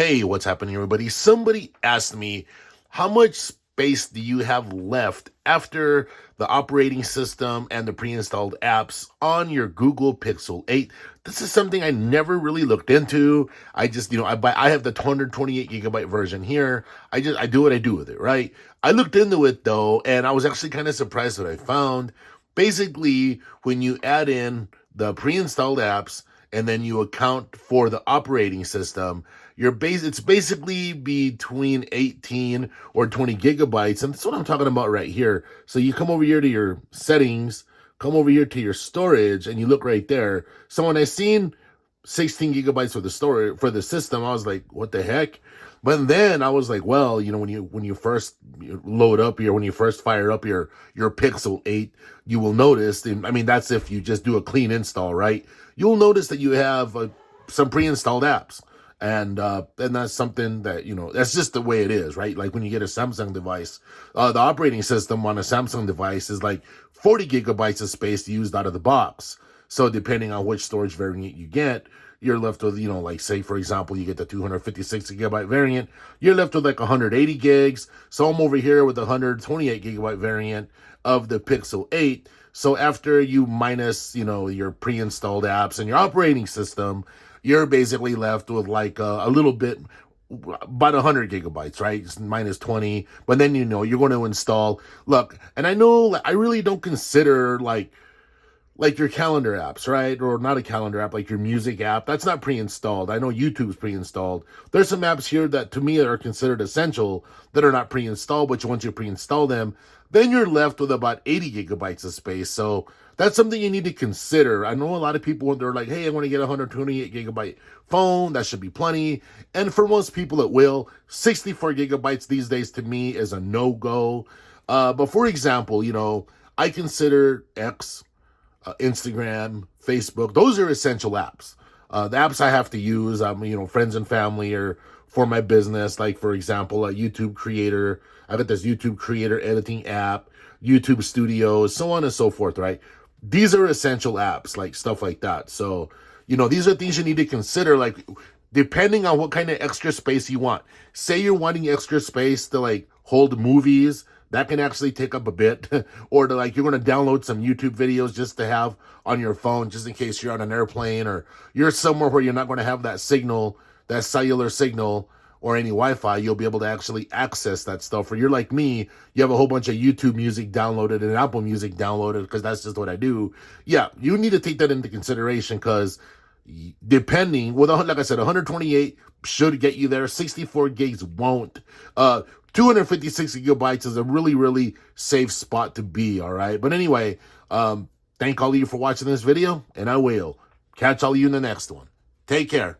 Hey, what's happening, everybody? Somebody asked me, how much space do you have left after the operating system and the pre-installed apps on your Google Pixel 8? This is something I never really looked into. I just, I have the 228 gigabyte version here. I do what I do with it, right? I looked into it though, and I was actually kind of surprised what I found. Basically, when you add in the pre-installed apps and then you account for the operating system, it's basically between 18 or 20 gigabytes, and that's what I'm talking about right here. So you come over here to your settings, come over here to your storage, and you look right there. So when I seen 16 gigabytes for the storage for the system, I was like, what the heck? But then I was like, well, when you first load up when you first fire up your Pixel 8, you will notice, and I mean, that's if you just do a clean install, right? You'll notice that you have some pre-installed apps. And that's something that, that's just the way it is, right? Like when you get a Samsung device, the operating system on a Samsung device is like 40 gigabytes of space used out of the box. So depending on which storage variant you get, you're left with, like say, for example, you get the 256 gigabyte variant, you're left with like 180 gigs. So I'm over here with the 128 gigabyte variant of the Pixel 8. So after you minus, your pre-installed apps and your operating system, you're basically left with like a little bit, about 100 gigabytes, right? It's minus 20. But then, you're going to install. Look, and I know I really don't consider like your calendar apps, right? Or not a calendar app, like your music app. That's not pre-installed. I know YouTube's pre-installed. There's some apps here that to me are considered essential that are not pre-installed, but once you pre-install them, then you're left with about 80 gigabytes of space. So that's something you need to consider. I know a lot of people, they're like, hey, I want to get a 128 gigabyte phone. That should be plenty. And for most people, it will. 64 gigabytes these days to me is a no-go. But for example, I consider X, Instagram, Facebook, those are essential apps. The apps I have to use, friends and family or for my business, like for example, a YouTube creator. I got this YouTube creator editing app, YouTube Studios, so on and so forth, right? These are essential apps, like stuff like that. So, these are things you need to consider, like depending on what kind of extra space you want. Say you're wanting extra space to like hold movies, that can actually take up a bit. Or to you're going to download some YouTube videos just to have on your phone, just in case you're on an airplane or you're somewhere where you're not going to have that signal, that cellular signal or any Wi-Fi. You'll be able to actually access that stuff. Or you're like me, you have a whole bunch of YouTube music downloaded and Apple Music downloaded, because that's just what I do. Yeah, you need to take that into consideration, because depending, like I said, 128 should get you there. 64 gigs won't. 256 gigabytes is a really, really safe spot to be, all right? But anyway, thank all of you for watching this video, and I will catch all of you in the next one. Take care.